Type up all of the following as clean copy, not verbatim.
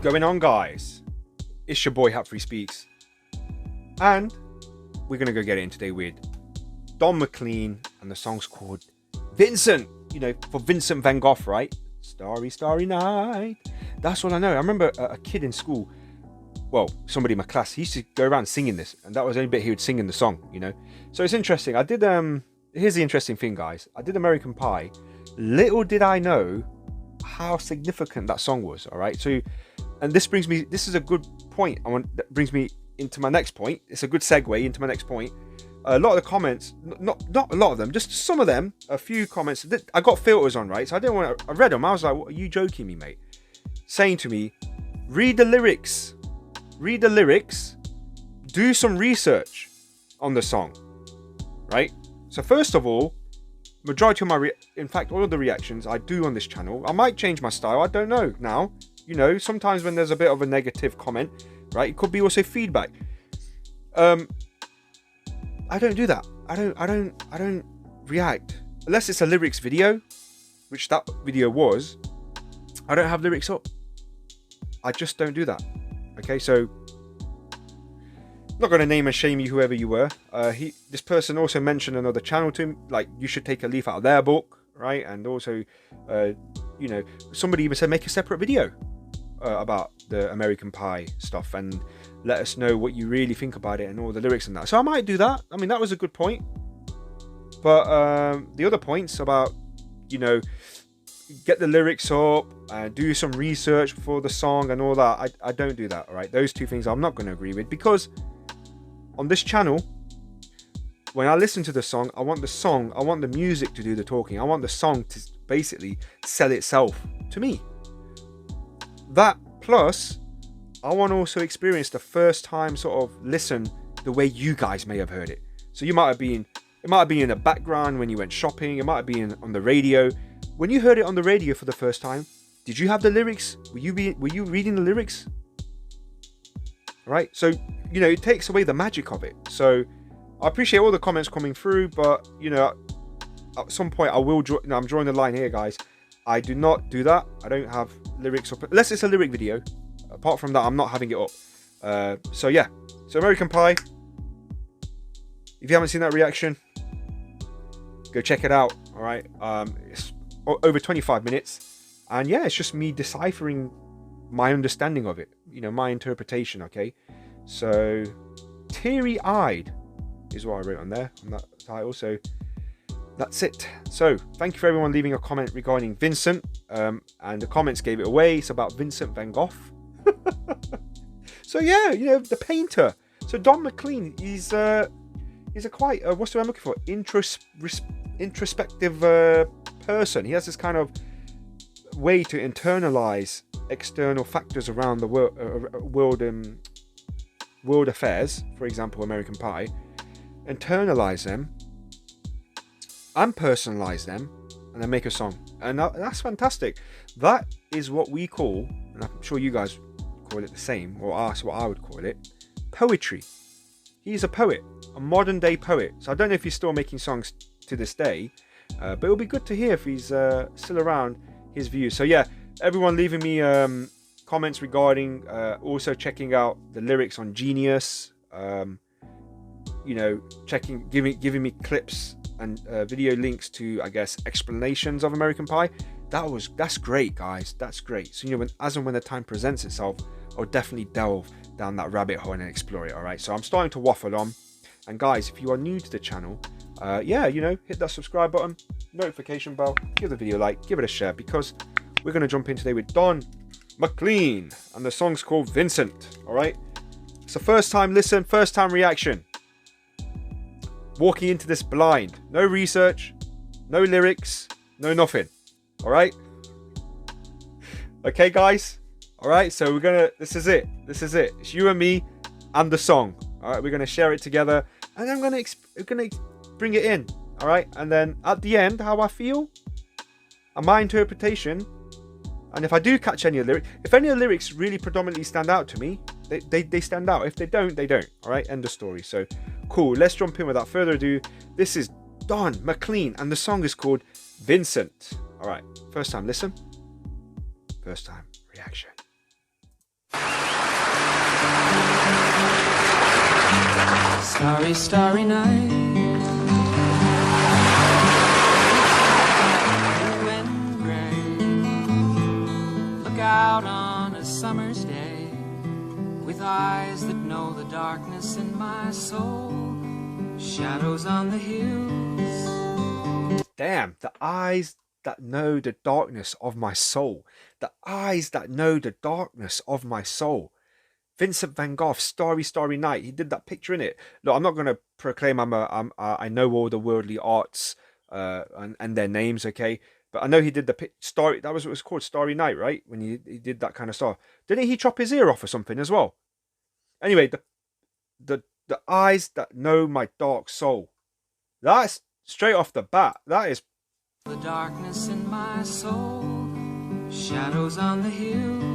Going on, guys? It's your boy Hapfree Speaks, and we're gonna go get it in today with Don McLean, and the song's called Vincent. You know, for Vincent van Gogh, right? Starry, starry night. That's all I know. I remember a kid in school, well, somebody in my class, he used to go around singing this, and that was the only bit he would sing in the song, you know. So it's interesting. I did here's the interesting thing, guys. I did American Pie. Little did I know how significant that song was. All right. So, and this is a good point. That brings me into my next point. It's a good segue into my next point. A lot of the comments, not a lot of them, just some of them, a few comments. I got filters on, right? So I didn't want to. I read them. I was like, "What, are you joking me, mate?" Saying to me, "Read the lyrics. Read the lyrics. Do some research on the song." Right. So first of all, majority of in fact, all of the reactions I do on this channel, I might change my style. I don't know now. You know, sometimes when there's a bit of a negative comment, right? It could be also feedback. I don't do that. I don't react unless it's a lyrics video, which that video was. I don't have lyrics up. I just don't do that. Okay, so I'm not going to name and shame you, whoever you were. This person also mentioned another channel to him, like you should take a leaf out of their book, right? And also, you know, somebody even said make a separate video about the American Pie stuff and let us know what you really think about it and all the lyrics and that. So I might do that. I mean, that was a good point. But the other points about, you know, get the lyrics up and do some research before the song and all that, I don't do that. All right, those two things I'm not going to agree with, because on this channel, when I listen to the song, I want the music to do the talking. I want the song to basically sell itself to me. That plus, I want to also experience the first time sort of listen the way you guys may have heard it. So it might have been in the background when you went shopping. It might have been on the radio. When you heard it on the radio for the first time, did you have the lyrics? Were you reading the lyrics? Right? So, you know, it takes away the magic of it. So I appreciate all the comments coming through, but, you know, at some point I will draw. I'm drawing the line here, guys. I do not do that. I don't have lyrics up unless it's a lyric video. Apart from that, I'm not having it up. So yeah. So American Pie. If you haven't seen that reaction, go check it out. All right. It's over 25 minutes, and yeah, it's just me deciphering my understanding of it. You know, my interpretation. Okay. So teary-eyed is what I wrote on there on that title. So that's it. So thank you for everyone leaving a comment regarding Vincent. And the comments gave it away. It's about Vincent van Gogh. So yeah, you know, the painter. So Don McLean, he's a quite what's the word I'm looking for? Introspective person. He has this kind of way to internalize external factors around the world affairs. For example, American Pie. Internalize them and personalize them, and then make a song. And that's fantastic. That is what we call, and I'm sure you guys call it the same, or ask what I would call it, poetry. He's a poet, a modern day poet. So I don't know if he's still making songs to this day, but it'll be good to hear if he's still around, his views. So yeah, everyone leaving me comments regarding also checking out the lyrics on Genius, you know, giving me clips and video links to, I guess, explanations of American Pie. That's great, guys. That's great. So, you know, when the time presents itself, I'll definitely delve down that rabbit hole and explore it. All right. So I'm starting to waffle on. And guys, if you are new to the channel, yeah, you know, hit that subscribe button, notification bell, give the video a like, give it a share, because we're going to jump in today with Don McLean, and the song's called Vincent. All right. It's a first time listen, first time reaction. Walking into this blind, no research, no lyrics, no nothing. All right. Okay, guys. All right. So this is it. It's you and me and the song. All right. We're going to share it together, and I'm going to bring it in. All right. And then at the end, how I feel and my interpretation. And if I do catch any of the lyrics, if any of the lyrics really predominantly stand out to me, they stand out. If they don't, they don't. All right. End of story. So cool. Let's jump in without further ado. This is Don McLean, and the song is called Vincent. All right. First time listen. First time reaction. Starry, starry night. Blue and gray. Look out on a summer's day with eyes that know the darkness in my soul. Shadows on the hills. Damn, the eyes that know the darkness of my soul. The eyes that know the darkness of my soul. Vincent van Gogh, Starry, Starry Night. He did that picture in it. Look, I'm not going to proclaim I know all the worldly arts and their names, okay? But I know he did the Starry. That was what it was called, Starry Night, right? When he did that kind of stuff. Didn't he chop his ear off or something as well? Anyway, the eyes that know my dark soul. That's straight off the bat. That is the darkness in my soul. Shadows on the hills.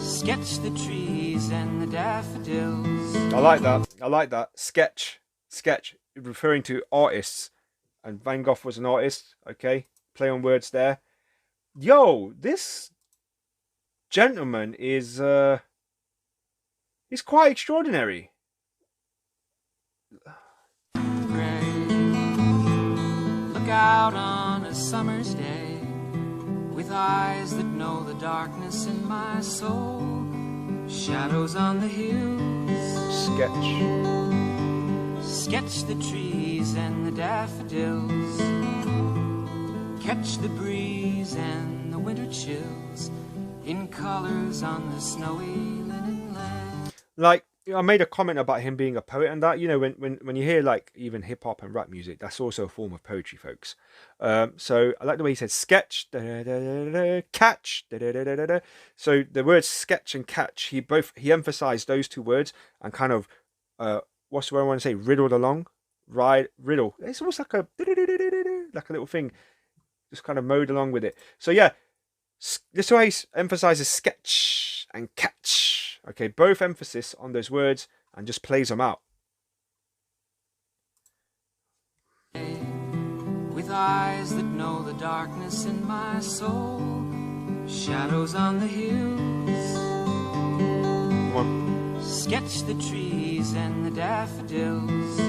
Sketch the trees and the daffodils. I like that. I like that. Sketch, referring to artists, and Van Gogh was an artist. Okay, play on words there. Yo, this gentleman is he's quite extraordinary. Gray. Look out on a summer's day with eyes that know the darkness in my soul. Shadows on the hills. Sketch the trees and the daffodils. Catch the breeze and the winter chills in colors on the snowy linen land. Like, I made a comment about him being a poet and that, you know, when you hear like even hip hop and rap music, that's also a form of poetry, folks. So I like the way he said sketch, catch. So the words sketch and catch, he emphasized those two words and kind of what's the word I want to say? Riddled along, riddle. It's almost like a little thing, just kind of mowed along with it. So yeah, this way he emphasizes sketch and catch. Okay, both emphasis on those words and just plays them out. With eyes that know the darkness in my soul, shadows on the hills. Come on. Sketch the trees and the daffodils.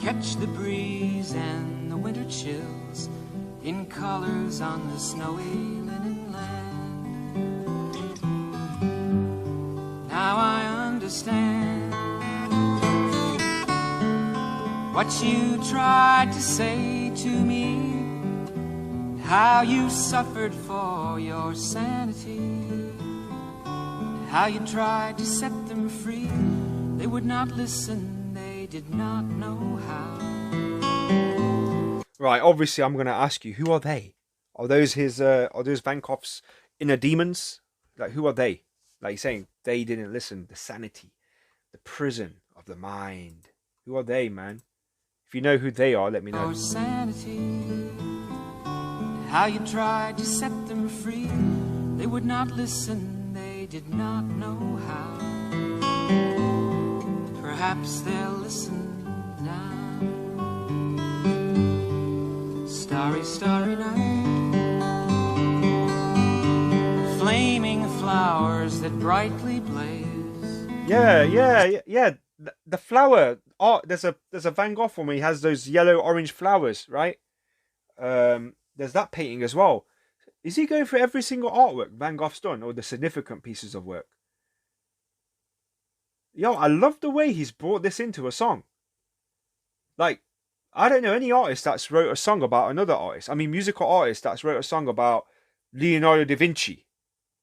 Catch the breeze and the winter chills in colors on the snowy linen land. Now I understand what you tried to say to me, how you suffered for your sanity, how you tried to set them free. They would not listen, they did not know how. Right, obviously I'm going to ask you, who are they? Are those Van Gogh's inner demons? Like, who are they? Like he's saying, they didn't listen. The sanity, the prison of the mind. Who are they, man? If you know who they are, let me know. Your sanity, how you tried to set them free. They would not listen, they did not know how. Perhaps they'll listen now. Starry, starry night. Flaming flowers that brightly blaze. Yeah. The flower art. There's a Van Gogh one where he has those yellow orange flowers, right? There's that painting as well. Is he going for every single artwork Van Gogh's done, or the significant pieces of work? Yo, I love the way he's brought this into a song. Like, I don't know any artist that's wrote a song about another artist. I mean, musical artist that's wrote a song about Leonardo da Vinci,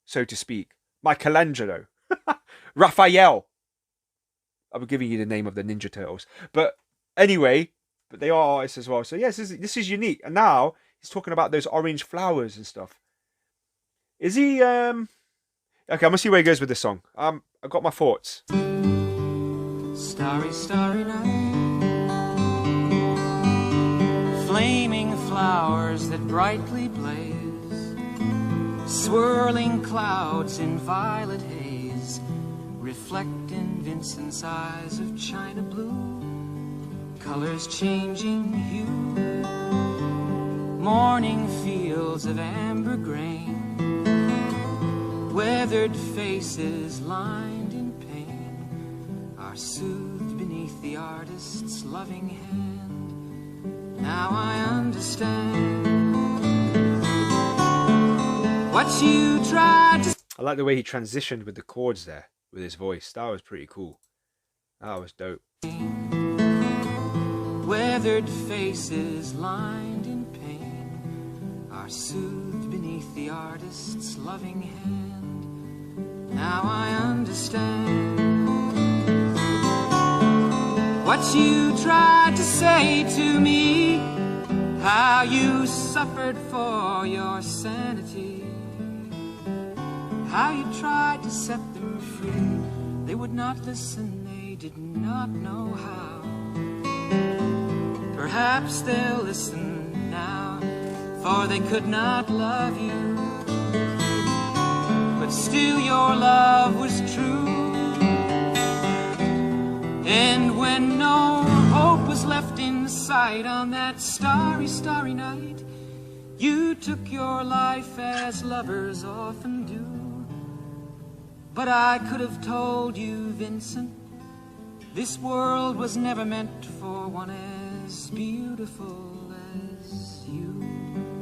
so to speak, Michelangelo, Raphael. I'm giving you the name of the Ninja Turtles, but anyway, but they are artists as well. So yes, this is unique. And now he's talking about those orange flowers and stuff. Is he? Okay, I'm gonna see where he goes with this song. I've got my thoughts. Starry, starry night. Flaming flowers that brightly blaze. Swirling clouds in violet haze reflect in Vincent's eyes of china blue. Colors changing hue. Morning fields of amber grain. Weathered faces lined in pain are soothed beneath the artist's loving hand. Now I understand what you tried to... I like the way he transitioned with the chords there, with his voice. That was pretty cool. That was dope. Weathered faces lined in pain are soothed beneath the artist's loving hand. Now I understand what you tried to say to me, how you suffered for your sanity, how you tried to set them free. They would not listen, they did not know how. Perhaps they'll listen now, for they could not love you, but still your love was true. And when no hope was left in sight on that starry, starry night, you took your life as lovers often do. But I could have told you, Vincent, this world was never meant for one as beautiful as you.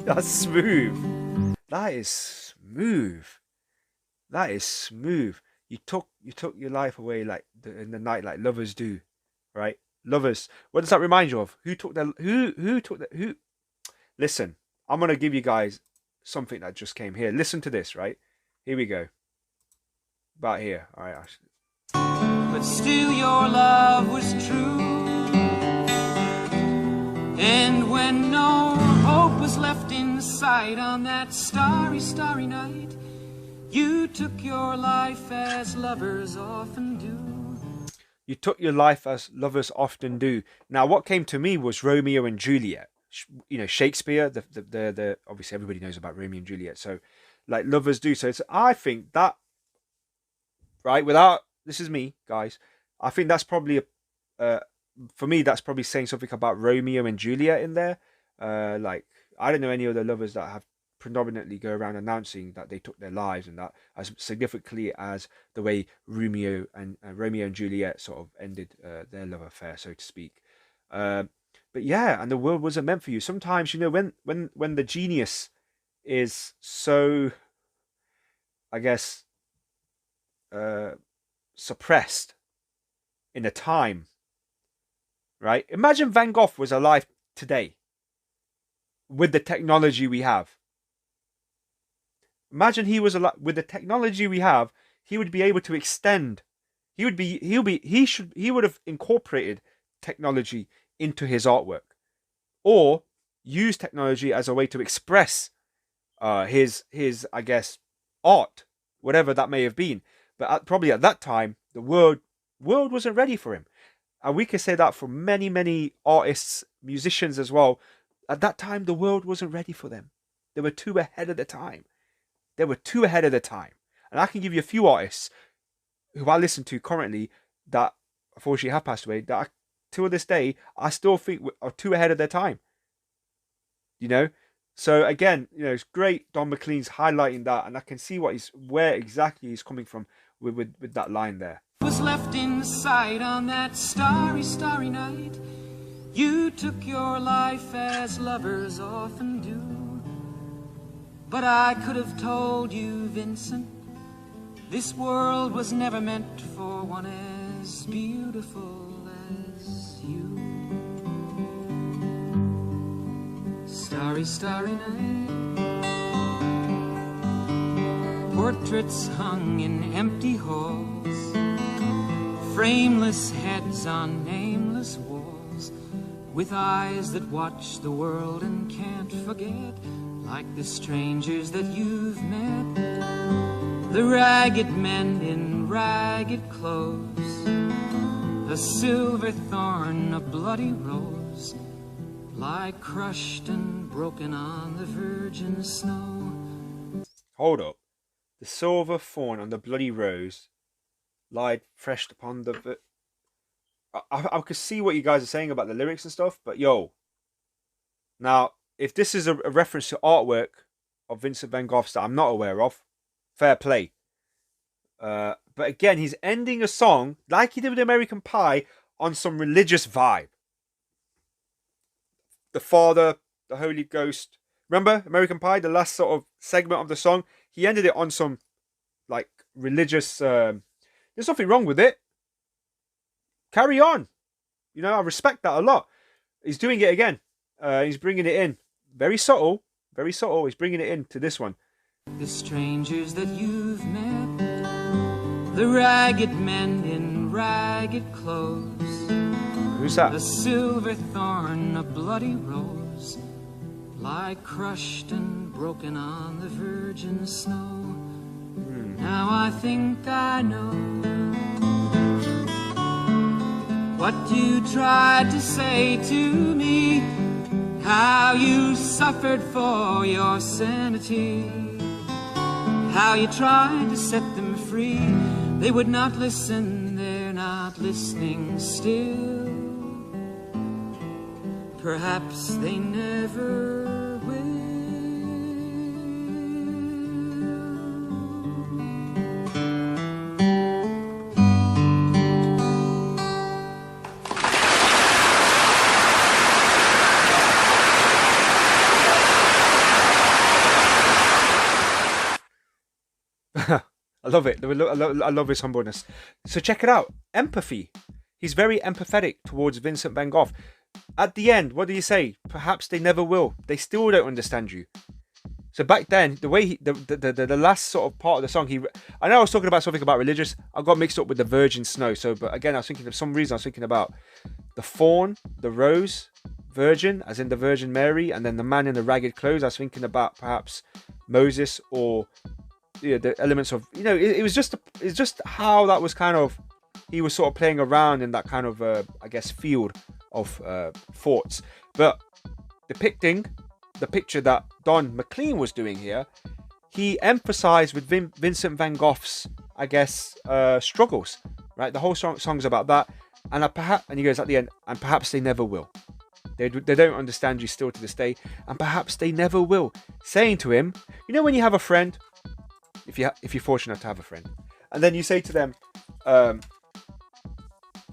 That's smooth. That is smooth. That is smooth. You took your life away like in the night, like lovers do, right? Lovers. What does that remind you of? Who took the? Listen, I'm gonna give you guys something that just came here. Listen to this, right? Here we go. About here. All right. But still your love was true. And when no hope was left in sight on that starry, starry night, you took your life as lovers often do. You took your life as lovers often do. Now, what came to me was Romeo and Juliet. You know, Shakespeare. The obviously everybody knows about Romeo and Juliet. So, like lovers do. So I think that, right? Without, this is me, guys. I think that's probably for me, that's probably saying something about Romeo and Juliet in there. Like, I don't know any other lovers that have predominantly go around announcing that they took their lives, and that as significantly as the way Romeo and Juliet sort of ended their love affair, so to speak. But yeah, and the world wasn't meant for you. Sometimes, you know, when the genius is so, I guess, suppressed in a time, right? Imagine Van Gogh was alive today with the technology we have. Imagine he was alive with the technology we have. He would be able to extend. He would have incorporated technology into his artwork, or use technology as a way to express his I guess art, whatever that may have been. But probably at that time, the world wasn't ready for him. And we can say that for many, many artists, musicians as well. At that time, the world wasn't ready for them. They were too ahead of the time. And I can give you a few artists who I listen to currently that unfortunately have passed away, that till this day, I still think are too ahead of their time. You know? So again, you know, it's great Don McLean's highlighting that, and I can see where exactly he's coming from with that line there. Was left in sight on that starry, starry night. You took your life as lovers often do. But I could have told you, Vincent, this world was never meant for one as beautiful as you. Starry, starry night. Portraits hung in empty halls, frameless heads on nameless walls, with eyes that watch the world and can't forget, like the strangers that you've met, the ragged men in ragged clothes, a silver thorn, a bloody rose, lie crushed and broken on the virgin snow. Hold up. The silver thorn and the bloody rose lied fresh upon the... I could see what you guys are saying about the lyrics and stuff, but yo. Now, if this is a reference to artwork of Vincent van Gogh's that I'm not aware of, fair play. But again, he's ending a song like he did with American Pie on some religious vibe. The Father, the Holy Ghost. Remember American Pie, the last sort of segment of the song? He ended it on some like religious. There's nothing wrong with it. Carry on. You know, I respect that a lot. He's doing it again. He's bringing it in. Very subtle. Very subtle. He's bringing it into this one. The strangers that you've met, the ragged men in ragged clothes. Who's that? The silver thorn, a bloody rose, lie crushed and broken on the virgin snow. Now I think I know what you tried to say to me, how you suffered for your sanity, how you tried to set them free. They would not listen, they're not listening still. Perhaps they never will. I love it. I love his humbleness. So check it out. Empathy. He's very empathetic towards Vincent van Gogh. At the end, what do you say? Perhaps they never will. They still don't understand you. So back then, the way the last sort of part of the song, I know I was talking about something about religious. I got mixed up with the virgin snow. So, but again, I was thinking, for some reason, I was thinking about the fawn, the rose, virgin, as in the Virgin Mary, and then the man in the ragged clothes. I was thinking about perhaps Moses, or the elements of, it was just how that was kind of, he was sort of playing around in that kind of I guess field of thoughts. But depicting the picture that Don McLean was doing here, he emphasized with Vincent van Gogh's, I guess, struggles, right? The whole song's about that, and he goes at the end, and perhaps they never will. They don't understand you still to this day, and perhaps they never will. Saying to him, when you have a friend, if you're fortunate enough to have a friend, and then you say to them,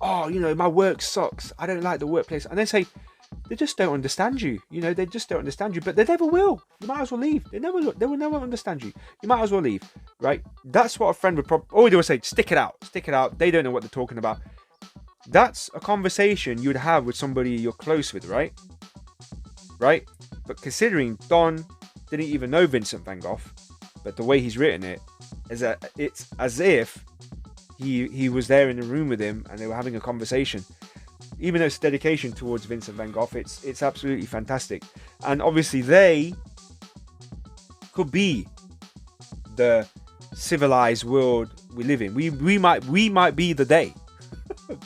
my work sucks, I don't like the workplace, and they say, they just don't understand you. They just don't understand you, but they never will. You might as well leave. They will never understand you. You might as well leave, right? That's what a friend would they would say, stick it out. They don't know what they're talking about. That's a conversation you'd have with somebody you're close with, right? Right? But considering Don didn't even know Vincent van Gogh, but the way he's written it is that it's as if he was there in the room with him and they were having a conversation. Even though it's dedication towards Vincent van Gogh, it's absolutely fantastic. And obviously they could be the civilized world we live in. We might be the day.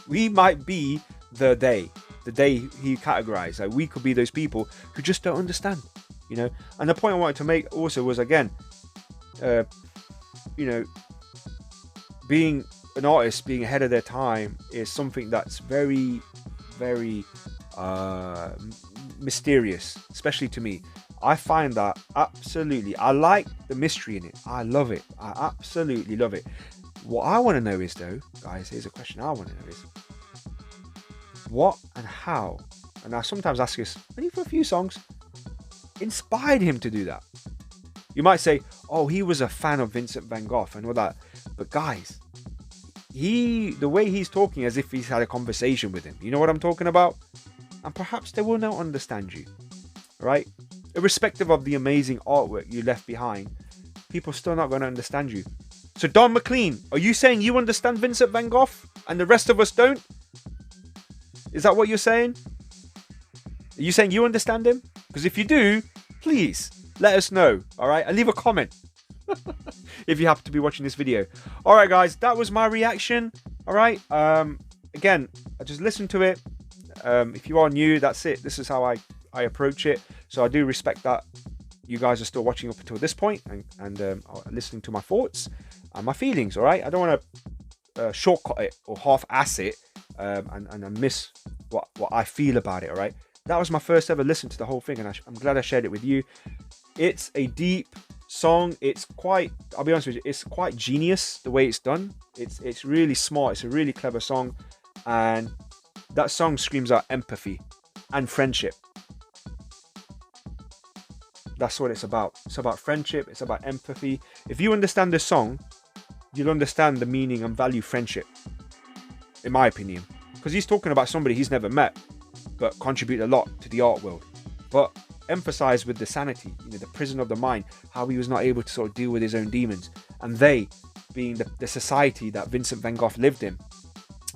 We might be the day he categorized. Like, we could be those people who just don't understand, And the point I wanted to make also was, again, being an artist, being ahead of their time, is something that's very, very mysterious, especially to me. I find that absolutely, I like the mystery in it. I love it. I absolutely love it. What I want to know is, though, guys, here's a question I want to know is, what and how, and I sometimes ask this, only for a few songs, inspired him to do that? You might say, oh, he was a fan of Vincent van Gogh and all that. But guys, the way he's talking as if he's had a conversation with him. You know what I'm talking about? And perhaps they will not understand you, right? Irrespective of the amazing artwork you left behind, people are still not going to understand you. So Don McLean, are you saying you understand Vincent van Gogh and the rest of us don't? Is that what you're saying? Are you saying you understand him? Because if you do, please let us know, all right? And leave a comment if you happen to be watching this video. All right, guys, that was my reaction, all right? Again, I just listened to it. If you are new, that's it. This is how I approach it. So I do respect that you guys are still watching up until this point and listening to my thoughts and my feelings, all right? I don't want to shortcut it or half-ass it and miss what I feel about it, all right? That was my first ever listen to the whole thing, and I'm glad I shared it with you. It's a deep song. It's quite, I'll be honest with you, it's quite genius the way it's done. It's really smart. It's a really clever song, and that song screams out empathy and friendship. That's what it's about. It's about friendship. It's about empathy. If you understand this song, you'll understand the meaning and value friendship, in my opinion, because he's talking about somebody he's never met but contribute a lot to the art world, but emphasize with the sanity, the prison of the mind, how he was not able to sort of deal with his own demons, and they being the society that Vincent van Gogh lived in.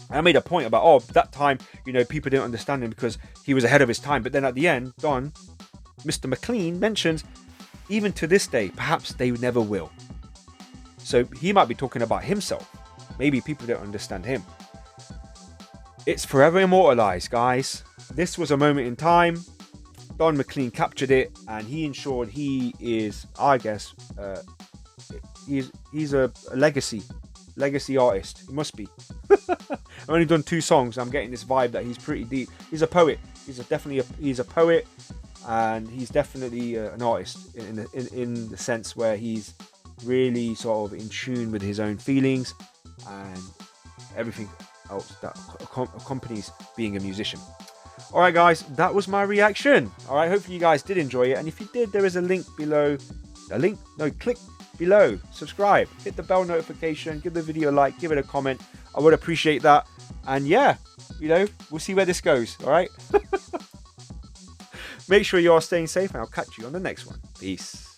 I made a point about, that time, people didn't understand him because he was ahead of his time, but then at the end, Mr. McLean mentions, even to this day, perhaps they never will. So he might be talking about himself. Maybe people don't understand him. It's forever immortalized, guys. This was a moment in time. Don McLean captured it, and he ensured he is, I guess, he's a legacy artist. He must be. I've only done 2 songs. I'm getting this vibe that he's pretty deep. He's a poet. He's a poet, and he's definitely an artist in the sense where he's really sort of in tune with his own feelings and everything else that accompanies being a musician. All right, guys, that was my reaction. All right, hopefully you guys did enjoy it, and if you did, there is a link below. Click below, subscribe, hit the bell notification, give the video a like, give it a comment. I would appreciate that. And yeah, we'll see where this goes. All right. Make sure you are staying safe, and I'll catch you on the next one. Peace.